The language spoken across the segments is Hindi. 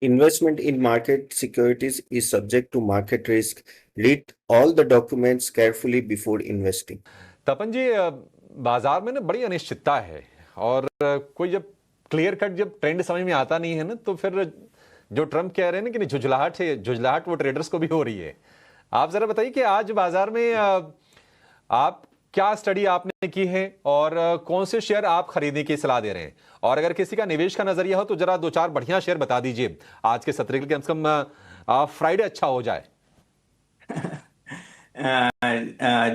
Investment in market securities is subject to market risk. Read all the documents carefully before investing. तपन जी, बाजार में ना बड़ी अनिश्चितता है और कोई जब क्लियर कट जब ट्रेंड समझ में आता नहीं है ना, तो फिर जो ट्रम्प कह रहे हैं ना कि झुंझलाहट है, झुंझलाहट वो ट्रेडर्स को भी हो रही है। आप जरा बताइए कि आज बाजार में आप क्या स्टडी आपने की है और कौन से शेयर आप खरीदने की सलाह दे रहे हैं, और अगर किसी का निवेश का नजरिया हो तो जरा दो चार बढ़िया शेयर बता दीजिए आज के सत्र के लिए, कम से कम फ्राइडे अच्छा हो जाए।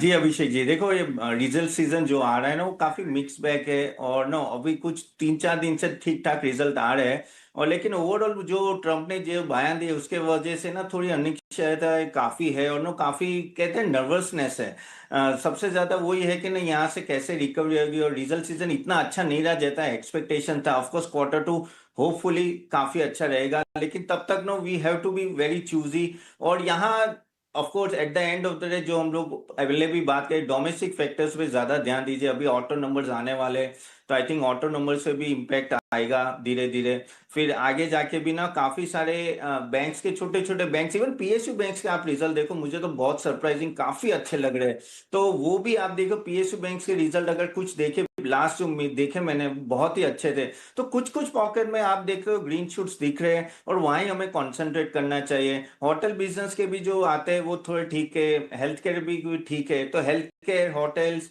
जी अभिषेक जी, देखो ये रिजल्ट सीजन जो आ रहा है ना वो काफी मिक्स बैग है। और ना अभी कुछ 3-4 दिन से ठीक ठाक रिजल्ट आ रहे हैं। और लेकिन ओवरऑल जो ट्रम्प ने जो बयान दिए उसके वजह से ना थोड़ी अनिश्चितता काफी है और ना काफी कहते हैं नर्वसनेस है। सबसे ज्यादा वही है कि ना यहाँ से कैसे रिकवरी होगी। और रिजल्ट सीजन इतना अच्छा नहीं रहा जैसा एक्सपेक्टेशन था। ऑफकोर्स Q2 होपफुली काफी अच्छा रहेगा, लेकिन तब तक no we have to be very choosy. और यहाँ of course at the end of the day जो हम लोग अवेलेबल बात करें डोमेस्टिक फैक्टर्स पे ज्यादा ध्यान दीजिए। अभी ऑटो नंबर्स आने वाले, तो आई थिंक ऑटो नंबर से भी इम्पैक्ट आएगा धीरे धीरे। फिर आगे जाके भी ना काफी सारे बैंक्स के छोटे छोटे बैंक्स, इवन पीएसयू बैंक्स के आप रिजल्ट देखो, मुझे तो बहुत सरप्राइजिंग काफी अच्छे लग रहे हैं। तो वो भी आप देखो पीएसयू बैंक्स के रिजल्ट अगर कुछ देखे लास्ट जो देखे मैंने बहुत ही अच्छे थे। तो कुछ कुछ पॉकेट में आप देख रहे हो ग्रीन शूट्स दिख रहे हैं और वहीं हमें कंसंट्रेट करना चाहिए। होटल बिजनेस के भी जो आते हैं वो थोड़े ठीक है, हेल्थ केयर भी ठीक है। तो हेल्थ केयर, होटल्स,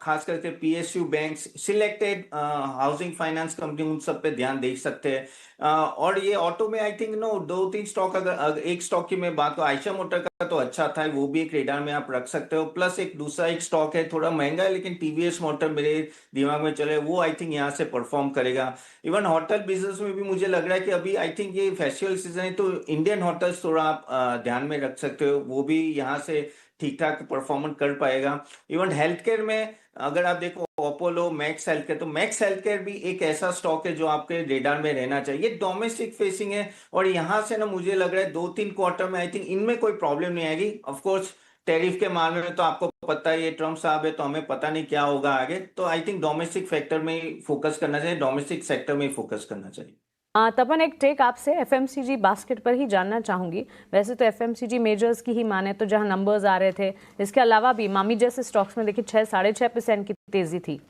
खास करके PSU banks, selected housing finance company, उन सब पे ध्यान दे सकते हैं। और ये ऑटो में आई थिंक नो 2-3 स्टॉक, अगर एक स्टॉक की मैं बात करूं आयशा मोटर का तो अच्छा था, वो भी एक रेडार में आप रख सकते हो। प्लस एक दूसरा एक स्टॉक है थोड़ा महंगा है लेकिन टीवीएस मोटर मेरे दिमाग में चले, वो आई थिंक यहाँ से परफॉर्म करेगा। इवन होटल बिजनेस में भी मुझे लग रहा है कि अभी आई थिंक ये फेस्टिवल सीजन है तो इंडियन होटल्स थोड़ा आप ध्यान में रख सकते हो, वो भी यहाँ से ठीक ठाक परफॉर्मेंस कर पाएगा। इवन हेल्थ केयर में अगर आप देखो अपोलो, मैक्स हेल्थ केयर, तो मैक्स हेल्थ केयर भी एक ऐसा स्टॉक है जो आपके रेडार में रहना चाहिए। डोमेस्टिक फेसिंग है और यहां से ना मुझे लग रहा है 2-3 क्वार्टर में आई थिंक इनमें कोई प्रॉब्लम नहीं आएगी। ऑफकोर्स टैरिफ के मामले में तो आपको पता ही है, ट्रम्प साहब है तो हमें पता नहीं क्या होगा आगे। तो आई थिंक डोमेस्टिक फैक्टर में ही फोकस करना चाहिए, डोमेस्टिक सेक्टर में ही फोकस करना चाहिए। तपन, एक टेक आपसे एफएमसीजी बास्केट पर ही जानना चाहूंगी। वैसे तो एफएमसीजी मेजर्स की ही माने तो जहां नंबर्स आ रहे थे, इसके अलावा भी मामी जैसे स्टॉक्स में देखिए 6-6.5% की तेजी थी।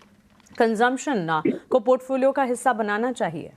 कंजम्पशन को पोर्टफोलियो का हिस्सा बनाना चाहिए।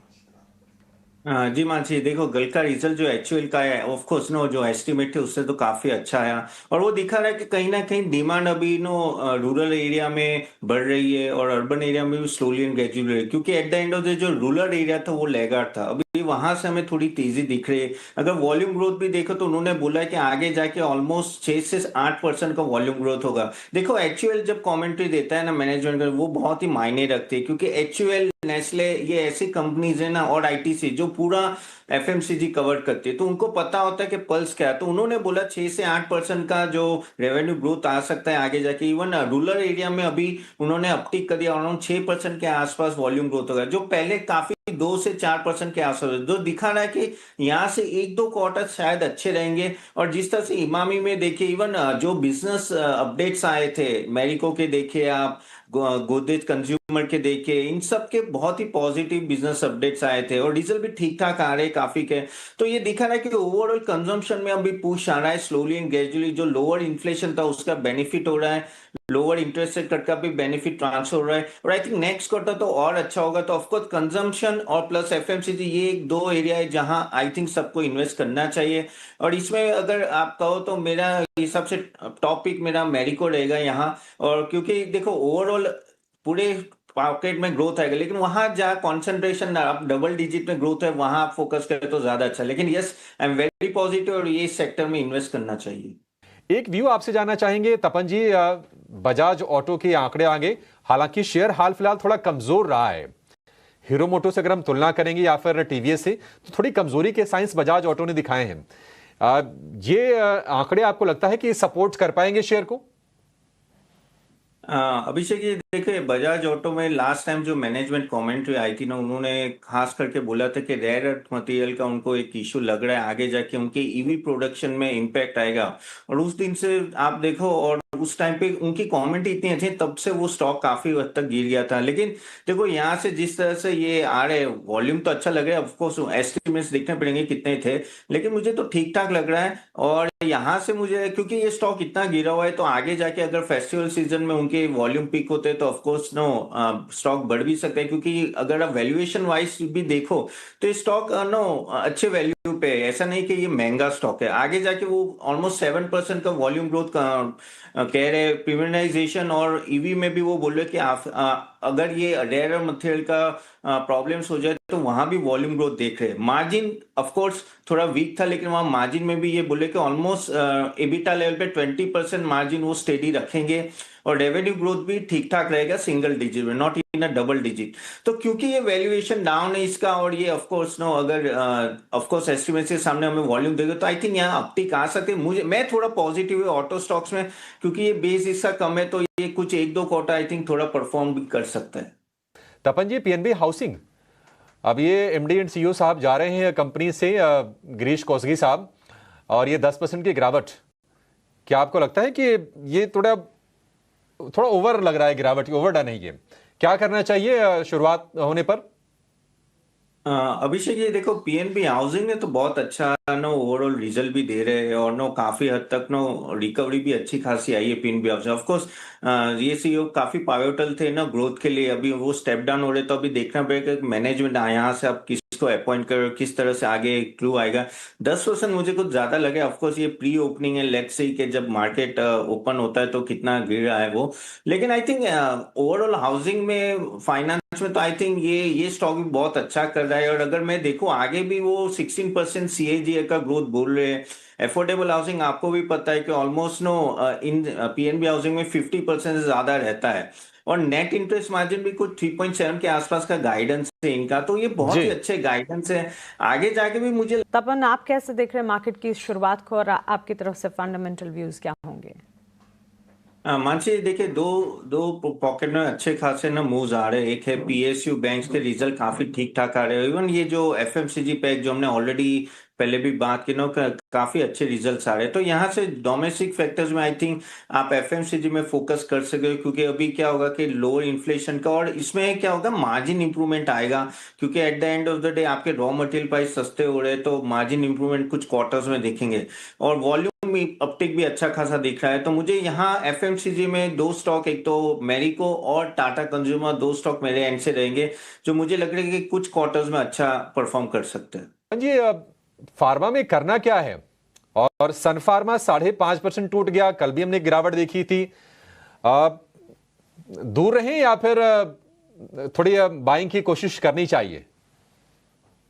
जी मानसी, देखो गल का रिजल्ट जो एक्चुअल का है ऑफ कोर्स नो जो एस्टिमेट थे उससे तो काफी अच्छा आया। और वो दिखा रहा है कि कहीं ना कहीं डिमांड अभी नो रूरल एरिया में बढ़ रही है और अर्बन एरिया में भी स्लोली एंड ग्रेजुअली, क्योंकि eight the end of the जो रूरल एरिया था वो लैगार्ड था। अभी वहां से हमें थोड़ी तेजी दिख रही है। अगर वॉल्यूम ग्रोथ भी देखो तो उन्होंने बोला है कि आगे जाके ऑलमोस्ट 6 से 8% का वॉल्यूम ग्रोथ होगा। देखो एक्चुअल जब कमेंट्री देता है ना मैनेजमेंट का, वो बहुत ही मायने रखती है, क्योंकि एक्चुअल नेस्ले ये ऐसी कंपनीज है ना और आईटीसी जो पूरा एफएमसीजी कवर करती है, तो उनको पता होता है कि पल्स क्या है। तो उन्होंने बोला 6 से 8% का जो रेवेन्यू ग्रोथ आ सकता है आगे जाके। इवन रूरल एरिया में अभी उन्होंने अपटिक कर दिया, अराउंड 6% के आसपास वॉल्यूम ग्रोथ होगा, जो पहले काफी 2 से 4% के आसपास, जो दिखा रहा है कि यहाँ से 1-2 क्वार्टर शायद अच्छे रहेंगे। और जिस तरह से इमामी में देखिए, इवन जो बिजनेस अपडेट्स आए थे मैरिको के देखिए आप, गोदरेज कंज्यूमर के देखे, इन सब के बहुत ही पॉजिटिव बिजनेस अपडेट्स आए थे और रिजल्ट भी ठीक ठाक आ रहे हैं काफी के। तो ये दिखा रहा है कि ओवरऑल कंजम्पशन में अभी पुश आ रहा है स्लोली एंड ग्रेजुअली। जो लोअर इन्फ्लेशन था उसका बेनिफिट हो रहा है, लोअर इंटरेस्ट रेट कट का भी बेनिफिट ट्रांसफर हो रहा है। और आई थिंक नेक्स्ट क्वार्टर तो और अच्छा होगा। तो ऑफकोर्स कंजम्पशन और प्लस एफएमसीजी, ये एक दो एरिया है जहां आई थिंक सबको इन्वेस्ट करना चाहिए। और इसमें अगर आप कहो तो मेरा हिसाब से टॉपिक मेरा मैरिको रहेगा यहाँ। और क्योंकि देखो ओवरऑल पूरे पॉकेट में ग्रोथ आएगा, लेकिन वहां जहाँ कॉन्सेंट्रेशन आप डबल डिजिट में ग्रोथ है वहां आप फोकस करें तो ज्यादा अच्छा। लेकिन yes, I am very positive और ये सेक्टर में इन्वेस्ट करना चाहिए। एक व्यू आपसे जानना चाहेंगे तपन जी, बजाज ऑटो के आंकड़े आगे, हालांकि शेयर हाल फिलहाल थोड़ा कमजोर रहा है। हीरो मोटो से अगर हम तुलना करेंगे या फिर टीवीएस से, तो थोड़ी कमजोरी के साइंस बजाज ऑटो ने दिखाए हैं। ये आंकड़े आपको लगता है कि सपोर्ट कर पाएंगे शेयर को? अभिषेक जी देखिए, बजाज ऑटो में लास्ट टाइम जो मैनेजमेंट कमेंट्री आई थी ना, उन्होंने खास करके बोला था कि रेयर अर्थ मटेरियल का उनको एक इशू लग रहा है, आगे जाके उनके ईवी प्रोडक्शन में इम्पैक्ट आएगा। और उस दिन से आप देखो, और उस टाइम पे उनकी कमेंट इतनी अच्छी, तब से वो स्टॉक काफी हद तक गिर गया था। लेकिन देखो यहाँ से जिस तरह से ये आ रहे, वॉल्यूम तो अच्छा लग रहा है, ऑफकोर्स एस्टिमेट्स देखने पड़ेंगे कितने थे, लेकिन मुझे तो ठीक ठाक लग रहा है। और यहाँ से मुझे, क्योंकि ये स्टॉक इतना गिरा हुआ है, तो आगे जाके अगर फेस्टिवल सीजन में उनके वॉल्यूम पिक होते हैं तो ऑफकोर्स नो स्टॉक बढ़ भी सकता है। क्योंकि अगर आप वैल्यूएशन वाइज भी देखो तो ये स्टॉक नो अच्छे वैल्यू पे है, ऐसा नहीं कि ये महंगा स्टॉक है। आगे जाके वो ऑलमोस्ट 7% का वॉल्यूम ग्रोथ का कह रहे, प्रीमियमाइजेशन और ईवी में भी वो बोल रहे कि अगर ये रेयर मटेरियल का प्रॉब्लम्स हो जाए तो वहां भी वॉल्यूम ग्रोथ देख रहे हैं। मार्जिन ऑफ कोर्स थोड़ा वीक था, लेकिन वहां मार्जिन में भी ये बोले कि ऑलमोस्ट एबिटा लेवल पे 20% मार्जिन वो स्टेडी रखेंगे। और रेवेन्यू ग्रोथ भी ठीक ठाक रहेगा, सिंगल डिजिट में, not in a double digit. तो क्योंकि ये वैल्यूएशन डाउन है इसका, और ये ऑफ कोर्स नो अगर ऑफ कोर्स एस्टिमेट के सामने हमें वॉल्यूम देगा, तो आई थिंक यहाँ अपटिक आ सकते हैं। मैं थोड़ा पॉजिटिव है ऑटो स्टॉक्स में, क्योंकि ये बेस इसका कम है, तो ये कुछ एक दो क्वार्टर आई थिंक थोड़ा परफॉर्म भी कर सकता है। तपन जी, पीएनबी हाउसिंग, अब ये एमडी एंड सीईओ साहब जा रहे हैं कंपनी से, गिरीश कोसगी साहब, और ये 10% की गिरावट, क्या आपको लगता है कि ये थोड़ा ओवर लग रहा है, गिरावट ओवर डन है? ये क्या करना चाहिए शुरुआत होने पर? अभिषेक, ये देखो, पीएनबी हाउसिंग ने तो बहुत अच्छा नो ओवरऑल रिजल्ट भी दे रहे हैं, और नो काफी हद तक नो रिकवरी भी अच्छी खासी आई है पीएनबी हाउसिंग। ऑफ कोर्स ये सीईओ काफी पाइवटल थे ना ग्रोथ के लिए, अभी वो स्टेप डाउन हो रहे, तो अभी देखना पड़ेगा कि मैनेजमेंट यहाँ से आप किसको अपॉइंट करो, किस तरह से आगे क्लू आएगा। 10% मुझे कुछ ज्यादा लगे। ऑफकोर्स ये प्री ओपनिंग है, लेट्स सी कि जब मार्केट ओपन होता है तो कितना गिर रहा है वो। लेकिन आई थिंक ओवरऑल हाउसिंग में, फाइनेंस में, तो आई थिंक ये स्टॉक भी बहुत अच्छा कर रहा है। और अगर मैं देखूं आगे भी वो 16% सीएजीआर का ग्रोथ बोल रहे हैं। एफोर्डेबल हाउसिंग आपको भी पता है कि ऑलमोस्ट नो इन पीएनबी हाउसिंग में 50% से ज्यादा रहता है। और नेट इंटरेस्ट मार्जिन भी कुछ 3.7 के आसपास का गाइडेंस है इनका, तो ये बहुत जी। ही अच्छे गाइडेंस है। आगे जाके भी मुझे तपन, आप कैसे देख रहे हैं मार्केट की इस शुरुआत को, और आपकी तरफ से फंडामेंटल व्यूज क्या होंगे? मानसी देखिए, दो दो पॉकेट में अच्छे खासे ना मूव्स आ रहे हैं। एक है पीएसयू बैंक्स के रिजल्ट काफी ठीक ठाक आ रहे हैं। इवन ये जो एफएमसीजी पैक जो हमने ऑलरेडी पहले भी बात की ना, काफी अच्छे रिजल्ट्स आ रहे हैं। तो यहाँ से डोमेस्टिक फैक्टर्स में आई थिंक आप एफएमसीजी में फोकस कर सकते हो, क्योंकि अभी क्या होगा कि लोअर इन्फ्लेशन का, और इसमें क्या होगा, मार्जिन इंप्रूवमेंट आएगा। क्योंकि eight the end of the day आपके रॉ मटेरियल प्राइस सस्ते हो रहे हैं, तो मार्जिन इंप्रूवमेंट कुछ क्वार्टर्स में देखेंगे। और वॉल्यूम अपटिक भी अच्छा खासा दिख रहा है। तो मुझे यहाँ एफएमसीजी में दो स्टॉक, एक तो मैरिको और टाटा कंज्यूमर, दो स्टॉक मेरे एंड से रहेंगे, जो मुझे लग रहा है कि कुछ क्वार्टर्स में अच्छा परफॉर्म कर सकते हैं। जी, फार्मा में करना क्या है? और सन फार्मा 5.5% टूट गया, कल भी हमने गिरावट देखी थी। दूर रहें या फिर थोड़ी बाइंग की कोशिश करनी चाहिए?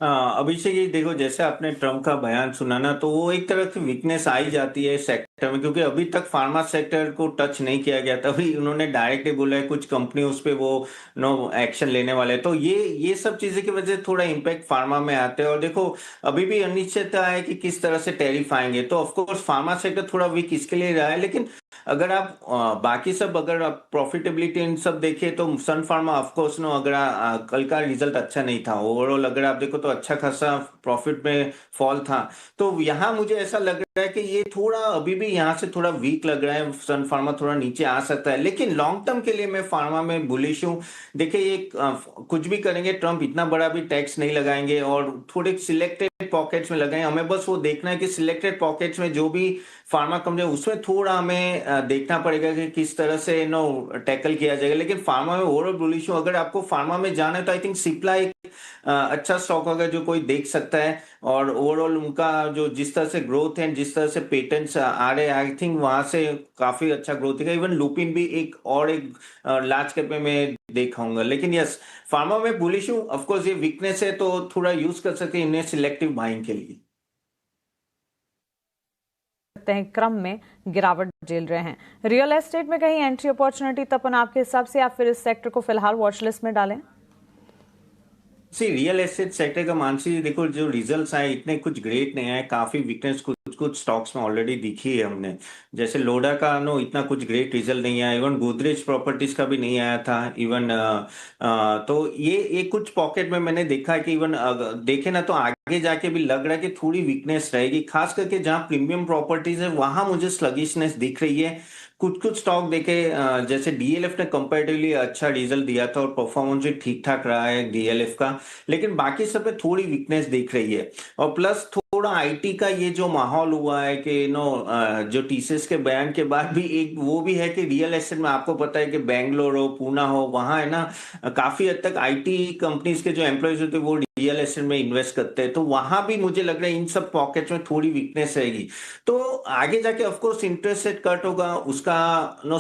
अभिषेक, ये देखो, जैसे आपने ट्रम्प का बयान सुना ना, तो वो एक तरह की वीकनेस आई जाती है सेक्टर में, क्योंकि अभी तक फार्मा सेक्टर को टच नहीं किया गया था। अभी उन्होंने डायरेक्टली बोला है कुछ कंपनी उस पे वो नो एक्शन लेने वाले हैं। तो ये सब चीजें की वजह से थोड़ा इम्पैक्ट फार्मा में आते हैं। और देखो, अभी भी अनिश्चितता है कि किस तरह से टैरिफ आएंगे, तो ऑफकोर्स फार्मा सेक्टर थोड़ा वीक इसके लिए रहा है। लेकिन अगर आप बाकी सब, अगर आप प्रॉफिटेबिलिटी इन सब देखिए, तो सन फार्मा ऑफकोर्स नो, अगर कल का रिजल्ट अच्छा नहीं था ओवरऑल, अगर आप देखो तो अच्छा खासा प्रॉफिट में फॉल था। तो यहाँ मुझे ऐसा लग रहा है कि ये थोड़ा अभी भी यहाँ से थोड़ा वीक लग रहा है, सन फार्मा थोड़ा नीचे आ सकता है। लेकिन लॉन्ग टर्म के लिए मैं फार्मा में बुलिश हूँ। देखिए, ये कुछ भी करेंगे ट्रम्प, इतना बड़ा भी टैक्स नहीं लगाएंगे, और थोड़े सिलेक्टेड पॉकेट्स में लगाएंगे। हमें बस वो देखना है कि सिलेक्टेड पॉकेट्स में जो भी फार्मा कंपनी, उसमें थोड़ा हमें देखना पड़ेगा कि किस तरह से नो टैकल किया जाएगा। लेकिन फार्मा में ओवरऑल बुलिश हूं। अगर आपको फार्मा में जाना है तो आई थिंक सिप्ला एक अच्छा स्टॉक होगा जो कोई देख सकता है। और ओवरऑल उनका जो जिस तरह से ग्रोथ है, जिस तरह से पेटेंट्स आ रहे हैं, आई थिंक वहां से काफी अच्छा ग्रोथ है। इवन लुपिन भी एक लार्ज कैप में मैं देखाऊंगा। लेकिन यस, फार्मा में बुलिश हूं। ऑफकोर्स ये वीकनेस है, तो थोड़ा यूज कर सकते हैं इन्हें सिलेक्टिव बाइंग के लिए। क्रम में गिरावट झेल रहे हैं। रियल एस्टेट में कहीं एंट्री अपॉर्चुनिटी तपन आपके हिसाब से, या फिर इस सेक्टर को फिलहाल वॉच लिस्ट में डालें? सी रियल एस्टेट सेक्टर का, मानसी देखो, जो रिजल्ट्स आए इतने कुछ ग्रेट नहीं आए, काफी वीकनेस कुछ स्टॉक्स में ऑलरेडी दिखी है हमने। जैसे लोडा का नो इतना कुछ ग्रेट रिजल्ट नहीं आया, इवन गोदरेज प्रॉपर्टीज का भी नहीं आया था इवन। तो ये कुछ पॉकेट में मैंने देखा है कि इवन देखे ना तो आगे जाके भी लग रहा है कि थोड़ी वीकनेस रहेगी, खास करके जहां प्रीमियम प्रॉपर्टीज है वहां मुझे स्लगिशनेस दिख रही है। कुछ कुछ स्टॉक देखे जैसे डीएलएफ ने कंपैरेटिवली अच्छा रिजल्ट दिया था और परफॉर्मेंस भी ठीक ठाक रहा है डीएलएफ का, लेकिन बाकी सब में थोड़ी वीकनेस दिख रही है। और प्लस थोड़ा आईटी का ये जो माहौल हुआ है कि जो टीसीएस के बयान के बाद भी एक वो भी है कि रियल एस्टेट में आपको पता है कि बैंगलोर हो पूना हो वहां है ना, काफी हद तक आईटी कंपनीज के जो एम्प्लॉयज होते हैं वो रियल एस्टेट में इन्वेस्ट करते हैं, तो वहां भी मुझे लग रहा है इन सब पॉकेट्स में थोड़ी वीकनेस रहेगी। तो आगे जाके of course interest rate cut होगा, उसका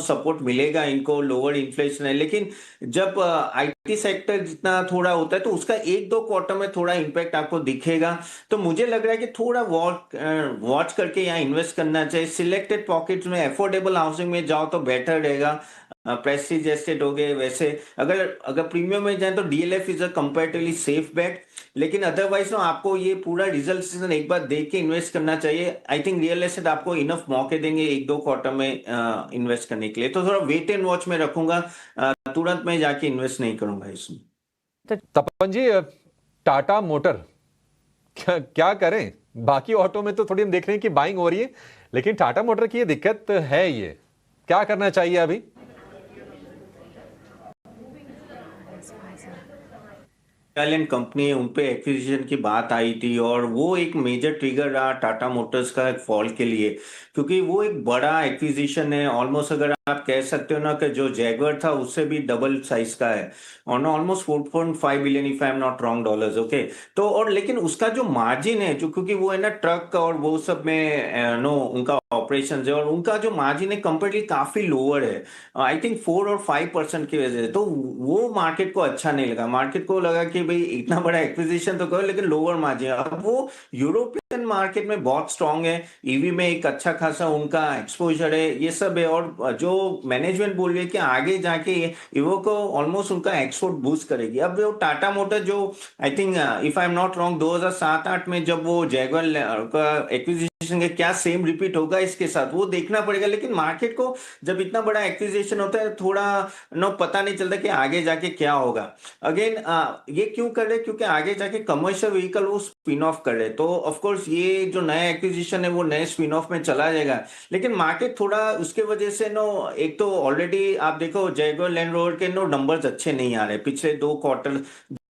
सपोर्ट मिलेगा इनको, लोअर इन्फ्लेशन है, लेकिन जब आईटी सेक्टर जितना थोड़ा होता है तो उसका एक दो क्वार्टर में थोड़ा इम्पैक्ट आपको दिखेगा। तो मुझे लग रहा है कि थोड़ा वॉच करके यहाँ इन्वेस्ट करना चाहिए। सिलेक्टेड पॉकेट्स में अफोर्डेबल हाउसिंग में जाओ तो बेटर रहेगा। प्रेस्टीज एस्टेट हो गए, वैसे अगर अगर प्रीमियम में जाए तो DLF is a comparatively safe bet, लेकिन अदरवाइज ना आपको ये पूरा रिजल्ट सीजन एक बार देख के इन्वेस्ट करना चाहिए। आई थिंक रियल एस्टेट आपको इनफ मौके देंगे एक दो क्वार्टर में इन्वेस्ट करने के लिए, तो थोड़ा वेट एंड वॉच में रखूंगा, तुरंत मैं जाके इन्वेस्ट नहीं करूंगा इसमें। तपन जी, टाटा मोटर क्या करें? बाकी ऑटो में तो थोड़ी हम देख रहे हैं कि बाइंग हो रही है, लेकिन टाटा मोटर की ये दिक्कत है, ये क्या करना चाहिए अभी? इटालियन कंपनी है, उनपे एक्विजिशन की बात आई थी और वो एक मेजर ट्रिगर रहा टाटा मोटर्स का फॉल के लिए, क्योंकि वो एक बड़ा एक्विजिशन है। ऑलमोस्ट अगर आप कह सकते हो ना कि जो जैगवर था उससे भी डबल साइज का है, और ना almost 4.5 billion if I am not wrong dollars, okay. तो और लेकिन उसका जो मार्जिन है, जो क्योंकि वो है ना ट्रक और वो सब में उनका ऑपरेशन है, और उनका जो मार्जिन है कंपेरेटिवली काफी लोअर है, आई थिंक 4 और 5% की वजह से। तो वो मार्केट को अच्छा नहीं लगा, मार्केट को लगा कि भाई इतना बड़ा एक्विजिशन तो करो लेकिन लोअर मार्जिन। अब वो यूरोपियन मार्केट में बहुत स्ट्रांग है, ईवी में एक अच्छा खासा उनका एक्सपोजर है, ये सब है। और जो मैनेजमेंट बोल रही है कि आगे जाके इवो को ऑलमोस्ट उनका एक्सपोर्ट बूस्ट करेगी। अब वो टाटा मोटर जो I think if I am not wrong 2007-8 में जब वो जैगवार का एक्विजिशन के क्या सेम रिपीट होगा इसके साथ वो देखना पड़ेगा, लेकिन मार्केट को जब इतना बड़ा एक्विजिशन होता है थोड़ा पता नहीं चलता कि आगे जाके क्या होगा। अगेन ये क्यों कर रहे, क्योंकि आगे जाके कमर्शियल व्हीकल वो स्पिन ऑफ कर रहे, तो ऑफ कोर्स ये जो नया एक्विजिशन है वो नए स्पिन ऑफ में चला जाएगा, लेकिन मार्केट थोड़ा उसके वजह से एक तो ऑलरेडी आप देखो जैगुआर लैंड रोवर के नंबर्स अच्छे नहीं आ रहे पिछले 2 क्वार्टर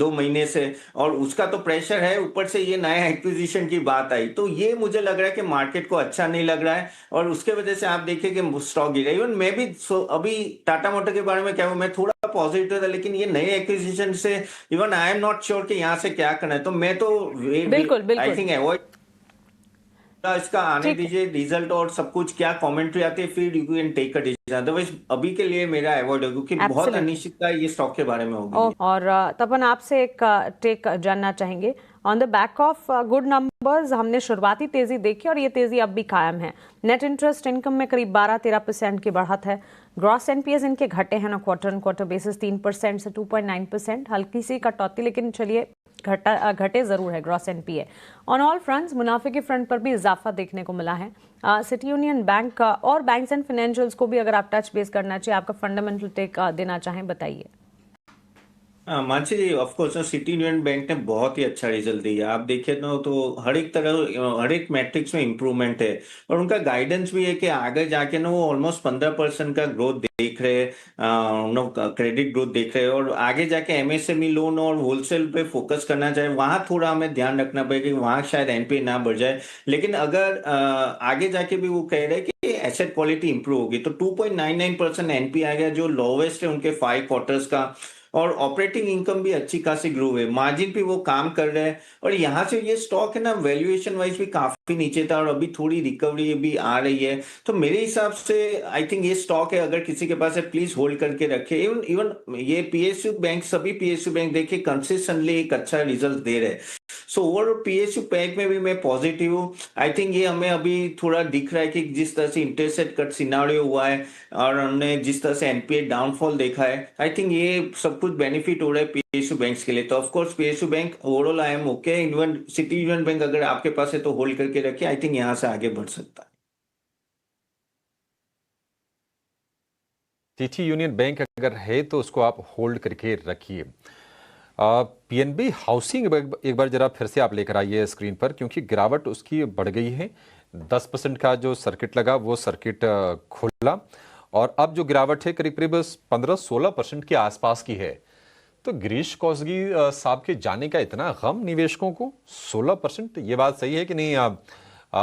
2 महीने से, और उसका तो प्रेशर है, ऊपर से ये नया एक्विजिशन की बात आई, तो ये मुझे लग रहा है कि मार्केट को अच्छा नहीं लग रहा है, और उसके वजह से आप देखिए कि स्टॉक गिरा। इवन मैं भी अभी टाटा मोटर के बारे में क्या हूँ, मैं थोड़ा पॉजिटिव था, लेकिन ये नए एक्विजिशन से even I am not sure कि यहाँ से क्या करना है, तो मैं तो बिल्कुल आई थिंक अवॉइड इसका आने दीजिए रिजल्ट और सब कुछ, क्या कमेंट्री आती है फिर you can take a decision, otherwise अभी के लिए मेरा अवॉइड है, क्योंकि बहुत अनिश्चितता ये स्टॉक के बारे में होगी। और तपन आपसे एक टेक जानना चाहेंगे, on the back of good numbers हमने शुरुआती तेजी देखी और ये तेजी अब भी कायम है। नेट इंटरेस्ट इनकम में करीब 12-13% की बढ़त है। ग्रॉस एनपीएस इनके घटे हैं ना क्वार्टर ऑन क्वार्टर बेसिस 3% से 2.9%, हल्की सी कटौती, लेकिन चलिए घटे जरूर है gross NPA. On all fronts मुनाफे के फ्रंट पर भी इजाफा देखने को मिला है। सिटी यूनियन बैंक और बैंक्स एंड फाइनेंशियल्स को भी अगर आप टच बेस करना चाहिए, आपका फंडामेंटल टेक देना चाहें, बताइए। Mansi ji, of course City Union Bank ने बहुत ही अच्छा रिजल्ट दिया, आप देखिए तो हर एक तरह हर एक मैट्रिक्स में इंप्रूवमेंट है, और उनका गाइडेंस भी है कि आगे जाके वो ऑलमोस्ट 15% का ग्रोथ देख रहे हैं, क्रेडिट ग्रोथ देख रहे हैं, और आगे जाके एमएसएमई लोन और होलसेल पे फोकस करना चाहिए, वहां थोड़ा हमें ध्यान रखना पड़ेगा कि वहां शायद एनपीए ना बढ़ जाए, लेकिन अगर आगे जाके भी वो कह रहे हैं कि एसेट क्वालिटी इंप्रूव होगी, तो 2.99% एनपीए आ गया जो लोवेस्ट है उनके 5 क्वार्टर्स का, और ऑपरेटिंग इनकम भी अच्छी खासी ग्रो है, मार्जिन भी वो काम कर रहे हैं, और यहाँ से ये स्टॉक है ना वैल्यूएशन वाइज भी काफी नीचे था और अभी थोड़ी रिकवरी भी आ रही है, तो मेरे हिसाब से आई थिंक ये स्टॉक है, अगर किसी के पास है प्लीज होल्ड करके रखे। इवन इवन ये पीएसयू बैंक, सभी पीएसयू बैंक देखिए कंसिस्टेंटली एक अच्छा रिजल्ट दे रहे हैं, सो ओवरऑल पीएसयू बैंक में भी मैं पॉजिटिव हूँ। आई थिंक ये हमें अभी थोड़ा दिख रहा है कि जिस तरह से इंटरेस्ट रेट कट सिनारियो हुआ है और हमने जिस तरह से एनपीए डाउनफॉल देखा है, आई थिंक ये सब कुछ बेनिफिट हो रहा है पीएसयू बैंक्स के लिए, तो of course PSU bank overall I am okay. Even city Union bank अगर आपके पास है तो होल्ड करके करके रखिए, आई थिंक यहाँ से आगे बढ़ सकता है। सिटी यूनियन बैंक अगर है तो उसको आप होल्ड करके रखिए। पीएनबी हाउसिंग एक बार जरा फिर से आप लेकर आइए स्क्रीन पर, क्योंकि गिरावट उसकी बढ़ गई है। 10% का जो सर्किट लगा वो सर्किट खुला और अब जो गिरावट है करीब करीब 15-16% के आसपास की है। तो गिरीश कोसगी साहब के जाने का इतना गम निवेशकों को, 16%, ये बात सही है कि नहीं?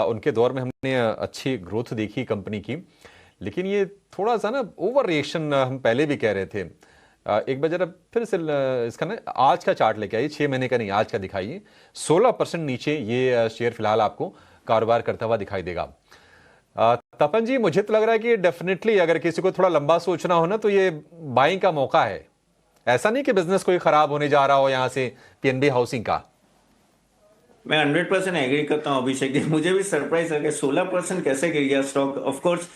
उनके दौर में हमने अच्छी ग्रोथ देखी कंपनी की, लेकिन ये थोड़ा सा ना ओवर रिएक्शन हम पहले भी कह रहे थे। एक बार जरा फिर से इसका ना आज का चार्ट लेके आइए, 6 महीने का नहीं आज का दिखाइए। 16% नीचे ये शेयर फिलहाल आपको कारोबार करता हुआ दिखाई देगा। तपन जी, मुझे तो लग रहा है कि डेफिनेटली अगर किसी को थोड़ा लंबा सोचना हो ना तो ये बाइंग का मौका है। ऐसा नहीं कि बिजनेस कोई खराब होने जा रहा हो यहां से पीएनबी हाउसिंग का। मैं 100% एग्री करता हूँ अभिषेक जी। मुझे भी सरप्राइज लगा 16% कैसे गिर गया स्टॉक। ऑफ कोर्स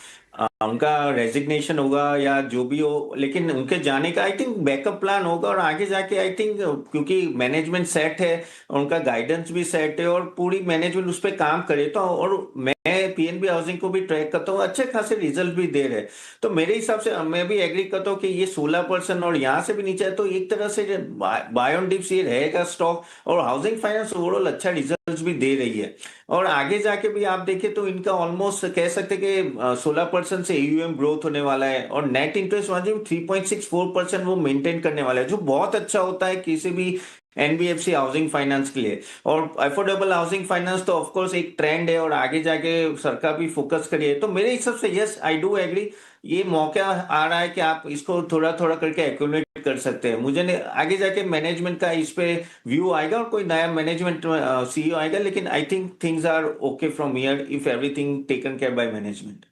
उनका रेजिग्नेशन होगा या जो भी हो, लेकिन उनके जाने का आई थिंक बैकअप प्लान होगा और आगे जाके आई थिंक क्योंकि मैनेजमेंट सेट है, उनका गाइडेंस भी सेट है और पूरी मैनेजमेंट उस पर काम करे तो, और मैं पीएनबी हाउसिंग को भी ट्रैक करता हूँ, अच्छे खासे रिजल्ट भी दे रहे। तो मेरे हिसाब से मैं भी एग्री करता हूँ कि ये 16% और यहाँ से भी नीचे है तो एक तरह से बाय ऑन डिप्स ये रहेगा स्टॉक। और हाउसिंग फाइनेंस ओवरऑल अच्छा रिजल्ट भी दे रही है और आगे जाके भी आप देखें तो इनका ऑलमोस्ट कह सकते हैं कि 16% से AUM ग्रोथ होने वाला है और नेट इंटरेस्ट मार्जिन 3.64% वो मेंटेन करने वाला है, जो बहुत अच्छा होता है किसी भी एनबीएफसी हाउसिंग फाइनेंस के लिए। और अफोर्डेबल हाउसिंग फाइनेंस तो ऑफ कोर्स एक ट्रेंड है और आगे जाके सरकार भी फोकस करिए। तो मेरे हिसाब से यस आई डू एग्री, ये मौका आ रहा है कि आप इसको थोड़ा थोड़ा करके एक्यूमुलेट कर सकते हैं। मुझे आगे जाके मैनेजमेंट का इस पे व्यू आएगा और कोई नया मैनेजमेंट CEO आएगा, लेकिन I think things are okay from here if everything taken care by management.